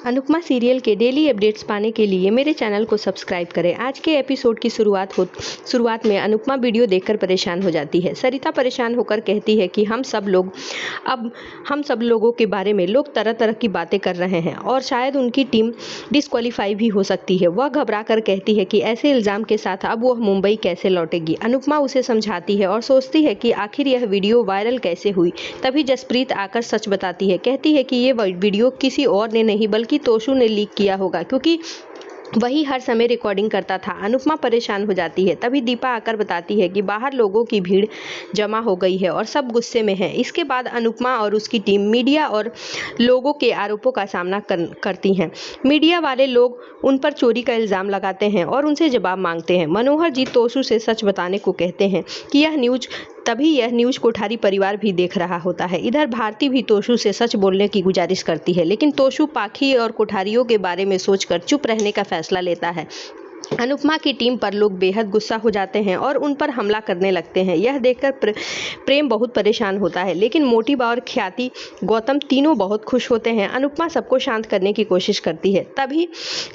Anupama serial के daily updates पाने के लिए मेरे चैनल को सब्सक्राइब करें। आज के एपिसोड की शुरुआत में अनुपमा वीडियो देखकर परेशान हो जाती है। सरिता परेशान होकर कहती है कि हम सब लोगों के बारे में लोग तरह तरह की बातें कर रहे हैं और शायद उनकी टीम डिस्क्वालीफाई भी हो सकती है। वह घबरा कर कहती है कि ऐसे इल्ज़ाम के साथ अब वह मुंबई कैसे लौटेगी। अनुपमा उसे समझाती है और सोचती है कि आखिर यह वीडियो वायरल कैसे हुई। तभी जसप्रीत आकर सच बताती है। कहती है कि ये वीडियो किसी और ने नहीं बल्कि तोशु ने लीक किया होगा, क्योंकि वही हर समय रिकॉर्डिंग करता था। अनुपमा परेशान हो जाती है। तभी दीपा आकर बताती है कि बाहर लोगों की भीड़ जमा हो गई है और सब गुस्से में हैं। इसके बाद अनुपमा और उसकी टीम मीडिया और लोगों के आरोपों का सामना करती हैं। मीडिया वाले लोग उन पर चोरी का इल्ज़ाम लगाते हैं और उनसे जवाब मांगते हैं। मनोहर जी तोशु से सच बताने को कहते हैं कि यह न्यूज़ कोठारी परिवार भी देख रहा होता है। इधर भारती भी तोशु से सच बोलने की गुजारिश करती है, लेकिन तोशु पाखी और कोठारियों के बारे में सोचकर चुप रहने का फैसला लेता है। अनुपमा की टीम पर लोग बेहद गुस्सा हो जाते हैं और उन पर हमला करने लगते हैं। यह देखकर प्रेम बहुत परेशान होता है, लेकिन मोटिबा और ख्याति गौतम तीनों बहुत खुश होते हैं। अनुपमा सबको शांत करने की कोशिश करती है। तभी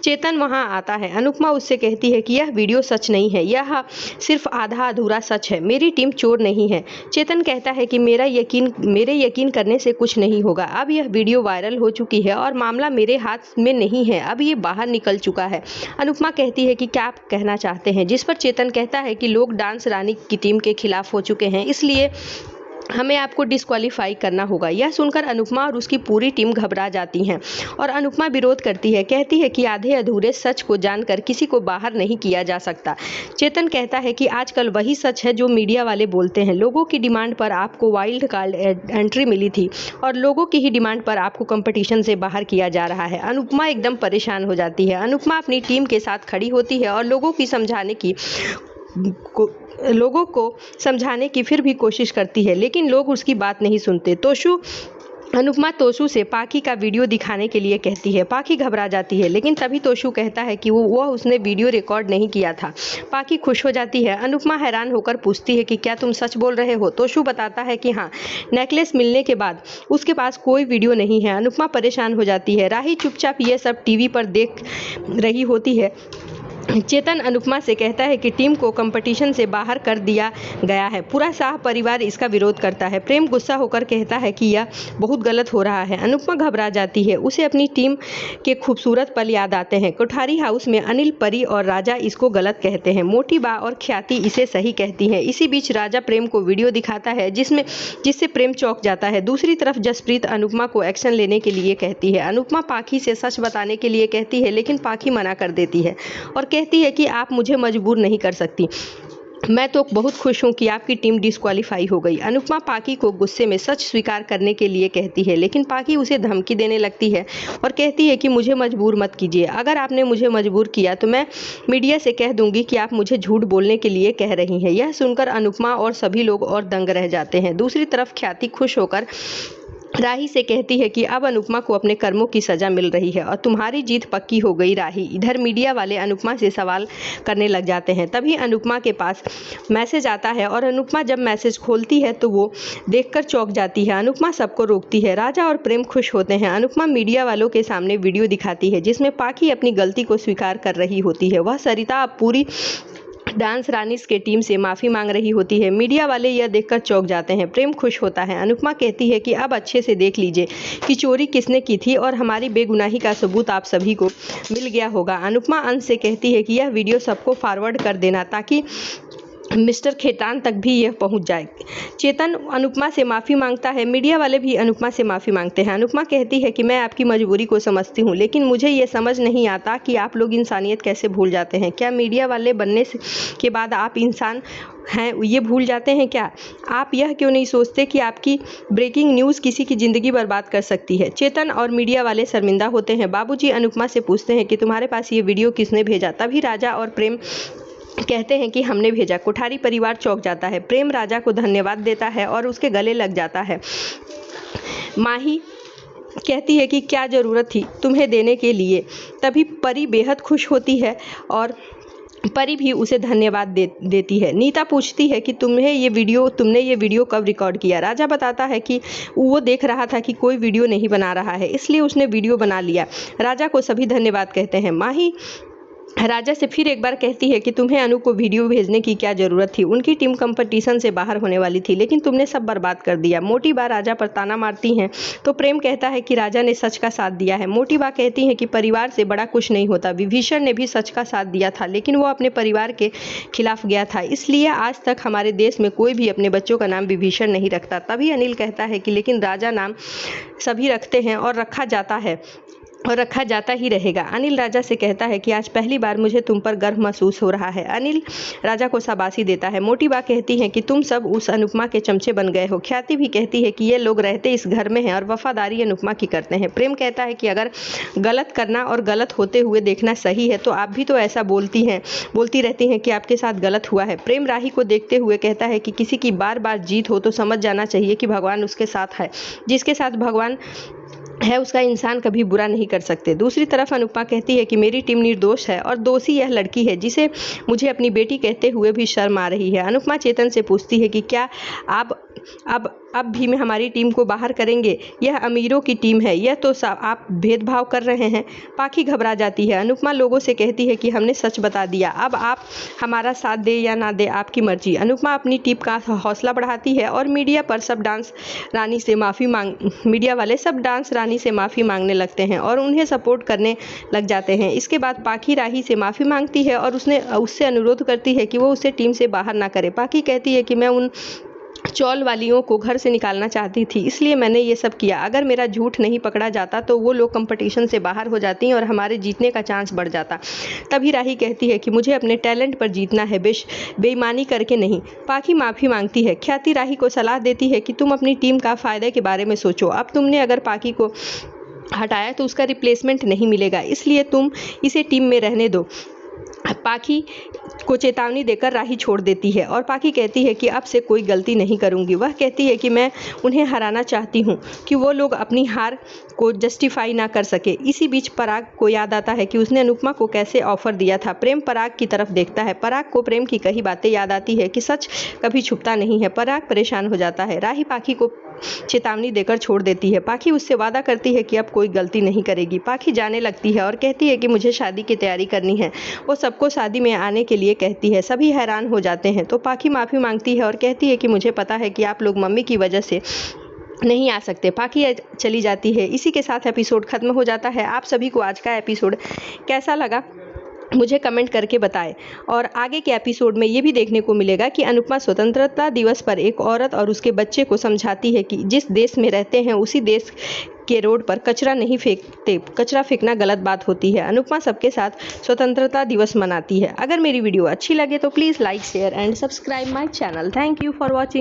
चेतन वहां आता है। अनुपमा उससे कहती है कि यह वीडियो सच नहीं है, यह सिर्फ आधा अधूरा सच है। मेरी टीम चोर नहीं है। चेतन कहता है कि मेरे यकीन करने से कुछ नहीं होगा। अब यह वीडियो वायरल हो चुकी है और मामला मेरे हाथ में नहीं है, अब ये बाहर निकल चुका है। अनुपमा कहती है कि क्या आप कहना चाहते हैं, जिस पर चेतन कहता है कि लोग डांस रानी की टीम के खिलाफ हो चुके हैं, इसलिए हमें आपको डिस्क्वालीफाई करना होगा। यह सुनकर अनुपमा और उसकी पूरी टीम घबरा जाती हैं और अनुपमा विरोध करती है। कहती है कि आधे अधूरे सच को जानकर किसी को बाहर नहीं किया जा सकता। चेतन कहता है कि आजकल वही सच है जो मीडिया वाले बोलते हैं। लोगों की डिमांड पर आपको वाइल्ड कार्ड एंट्री मिली थी और लोगों की ही डिमांड पर आपको कंपटीशन से बाहर किया जा रहा है। अनुपमा एकदम परेशान हो जाती है। अनुपमा अपनी टीम के साथ खड़ी होती है और लोगों को समझाने की फिर भी कोशिश करती है, लेकिन लोग उसकी बात नहीं सुनते। अनुपमा तोशु से पाखी का वीडियो दिखाने के लिए कहती है। पाखी घबरा जाती है, लेकिन तभी तोशु कहता है कि उसने वीडियो रिकॉर्ड नहीं किया था। पाखी खुश हो जाती है। अनुपमा हैरान होकर पूछती है कि क्या तुम सच बोल रहे हो। तोशु बताता है कि हाँ, नेकलेस मिलने के बाद उसके पास कोई वीडियो नहीं है। अनुपमा परेशान हो जाती है। राही चुपचाप ये सब टीवी पर देख रही होती है। चेतन अनुपमा से कहता है कि टीम को कंपटीशन से बाहर कर दिया गया है। पूरा शाह परिवार इसका विरोध करता है। प्रेम गुस्सा होकर कहता है कि यह बहुत गलत हो रहा है। अनुपमा घबरा जाती है। उसे अपनी टीम के खूबसूरत पल याद आते हैं। कोठारी हाउस में अनिल, परी और राजा इसको गलत कहते हैं। मोटिबा और ख्याति इसे सही कहती हैं। इसी बीच राजा प्रेम को वीडियो दिखाता है जिससे प्रेम चौंक जाता है। दूसरी तरफ जसप्रीत अनुपमा को एक्शन लेने के लिए कहती है। अनुपमा पाखी से सच बताने के लिए कहती है, लेकिन पाखी मना कर देती है और कहती है कि आप मुझे मजबूर नहीं कर सकती। मैं तो बहुत खुश हूं कि आपकी टीम डिस्क्वालीफाई हो गई। अनुपमा पाखी को गुस्से में सच स्वीकार करने के लिए कहती है, लेकिन पाखी उसे धमकी देने लगती है और कहती है कि मुझे मजबूर मत कीजिए। अगर आपने मुझे मजबूर किया तो मैं मीडिया से कह दूंगी कि आप मुझे झूठ बोलने के लिए कह रही हैं। यह सुनकर अनुपमा और सभी लोग और दंग रह जाते हैं। दूसरी तरफ ख्याति खुश होकर राही से कहती है कि अब अनुपमा को अपने कर्मों की सजा मिल रही है और तुम्हारी जीत पक्की हो गई राही। इधर मीडिया वाले अनुपमा से सवाल करने लग जाते हैं। तभी अनुपमा के पास मैसेज आता है और अनुपमा जब मैसेज खोलती है तो वो देखकर चौंक जाती है। अनुपमा सबको रोकती है। राजा और प्रेम खुश होते हैं। अनुपमा मीडिया वालों के सामने वीडियो दिखाती है जिसमें पाखी अपनी गलती को स्वीकार कर रही होती है। वह सरिता अब पूरी डांस रानीस के टीम से माफ़ी मांग रही होती है। मीडिया वाले यह देखकर चौंक जाते हैं। प्रेम खुश होता है। अनुपमा कहती है कि अब अच्छे से देख लीजिए कि चोरी किसने की थी और हमारी बेगुनाही का सबूत आप सभी को मिल गया होगा। अनुपमा अंश से कहती है कि यह वीडियो सबको फॉरवर्ड कर देना ताकि मिस्टर खेतान तक भी यह पहुंच जाए। चेतन अनुपमा से माफ़ी मांगता है। मीडिया वाले भी अनुपमा से माफ़ी मांगते हैं। अनुपमा कहती है कि मैं आपकी मजबूरी को समझती हूँ, लेकिन मुझे ये समझ नहीं आता कि आप लोग इंसानियत कैसे भूल जाते हैं। क्या मीडिया वाले बनने के बाद आप इंसान हैं ये भूल जाते हैं क्या? आप यह क्यों नहीं सोचते कि आपकी ब्रेकिंग न्यूज़ किसी की ज़िंदगी बर्बाद कर सकती है? चेतन और मीडिया वाले शर्मिंदा होते हैं। बाबूजी अनुपमा से पूछते हैं कि तुम्हारे पास ये वीडियो किसने भेजा? तभी राजा और प्रेम कहते हैं कि हमने भेजा। कोठारी परिवार चौंक जाता है। प्रेम राजा को धन्यवाद देता है और उसके गले लग जाता है। माही कहती है कि क्या ज़रूरत थी तुम्हें देने के लिए। तभी परी बेहद खुश होती है और परी भी उसे धन्यवाद देती है। नीता पूछती है कि तुमने ये वीडियो कब रिकॉर्ड किया। राजा बताता है कि वो देख रहा था कि कोई वीडियो नहीं बना रहा है, इसलिए उसने वीडियो बना लिया। राजा को सभी धन्यवाद कहते हैं। माही राजा से फिर एक बार कहती है कि तुम्हें अनु को वीडियो भेजने की क्या ज़रूरत थी। उनकी टीम कंपटीशन से बाहर होने वाली थी, लेकिन तुमने सब बर्बाद कर दिया। मोटी बा राजा पर ताना मारती हैं तो प्रेम कहता है कि राजा ने सच का साथ दिया है। मोटी बा कहती हैं कि परिवार से बड़ा कुछ नहीं होता। विभीषण ने भी सच का साथ दिया था, लेकिन वो अपने परिवार के खिलाफ गया था, इसलिए आज तक हमारे देश में कोई भी अपने बच्चों का नाम विभीषण नहीं रखता। तभी अनिल कहता है कि लेकिन राजा नाम सभी रखते हैं और रखा जाता ही रहेगा। अनिल राजा से कहता है कि आज पहली बार मुझे तुम पर गर्व महसूस हो रहा है। अनिल राजा को शाबाशी देता है। मोटी बा कहती है कि तुम सब उस अनुपमा के चमचे बन गए हो। ख्याति भी कहती है कि ये लोग रहते इस घर में हैं और वफादारी अनुपमा की करते हैं। प्रेम कहता है कि अगर गलत करना और गलत होते हुए देखना सही है तो आप भी तो ऐसा बोलती रहती हैं कि आपके साथ गलत हुआ है। प्रेम राही को देखते हुए कहता है कि किसी की बार बार जीत हो तो समझ जाना चाहिए कि भगवान उसके साथ है। जिसके साथ भगवान है उसका इंसान कभी बुरा नहीं कर सकते। दूसरी तरफ अनुपमा कहती है कि मेरी टीम निर्दोष है और दोषी यह लड़की है जिसे मुझे अपनी बेटी कहते हुए भी शर्म आ रही है। अनुपमा चेतन से पूछती है कि क्या आप अब भी में हमारी टीम को बाहर करेंगे? यह अमीरों की टीम है, यह तो आप भेदभाव कर रहे हैं। पाखी घबरा जाती है। अनुपमा लोगों से कहती है कि हमने सच बता दिया, अब आप हमारा साथ दे या ना दे आपकी मर्जी। अनुपमा अपनी टीम का हौसला बढ़ाती है और मीडिया वाले सब डांस रानी से माफ़ी मांगने लगते हैं और उन्हें सपोर्ट करने लग जाते हैं। इसके बाद पाखी राही से माफ़ी मांगती है और उससे अनुरोध करती है कि वो उसे टीम से बाहर ना करे। पाखी कहती है कि मैं उन चौल वालियों को घर से निकालना चाहती थी, इसलिए मैंने ये सब किया। अगर मेरा झूठ नहीं पकड़ा जाता तो वो लोग कंपटीशन से बाहर हो जाती और हमारे जीतने का चांस बढ़ जाता। तभी राही कहती है कि मुझे अपने टैलेंट पर जीतना है, बेईमानी करके नहीं। पाखी माफ़ी मांगती है। ख्याति राही को सलाह देती है कि तुम अपनी टीम का फ़ायदे के बारे में सोचो। अब तुमने अगर पाखी को हटाया तो उसका रिप्लेसमेंट नहीं मिलेगा, इसलिए तुम इसे टीम में रहने दो। पाखी को चेतावनी देकर राही छोड़ देती है और पाखी कहती है कि अब से कोई गलती नहीं करूंगी। वह कहती है कि मैं उन्हें हराना चाहती हूँ कि वो लोग अपनी हार को जस्टिफाई ना कर सके। इसी बीच पराग को याद आता है कि उसने अनुपमा को कैसे ऑफर दिया था। प्रेम पराग की तरफ देखता है। पराग को प्रेम की कही बातें याद आती है कि सच कभी छुपता नहीं है। पराग परेशान हो जाता है। राही पाखी को चेतावनी देकर छोड़ देती है। पाखी उससे वादा करती है कि अब कोई गलती नहीं करेगी। पाखी जाने लगती है और कहती है कि मुझे शादी की तैयारी करनी है। वो सबको शादी में आने के लिए कहती है। सभी हैरान हो जाते हैं तो पाखी माफ़ी मांगती है और कहती है कि मुझे पता है कि आप लोग मम्मी की वजह से नहीं आ सकते। पाखी चली जाती है। इसी के साथ एपिसोड खत्म हो जाता है। आप सभी को आज का एपिसोड कैसा लगा मुझे कमेंट करके बताएं। और आगे के एपिसोड में ये भी देखने को मिलेगा कि अनुपमा स्वतंत्रता दिवस पर एक औरत और उसके बच्चे को समझाती है कि जिस देश में रहते हैं उसी देश के रोड पर कचरा नहीं फेंकते, कचरा फेंकना गलत बात होती है। अनुपमा सबके साथ स्वतंत्रता दिवस मनाती है। अगर मेरी वीडियो अच्छी लगे तो please like share and subscribe my channel. Thank you for watching.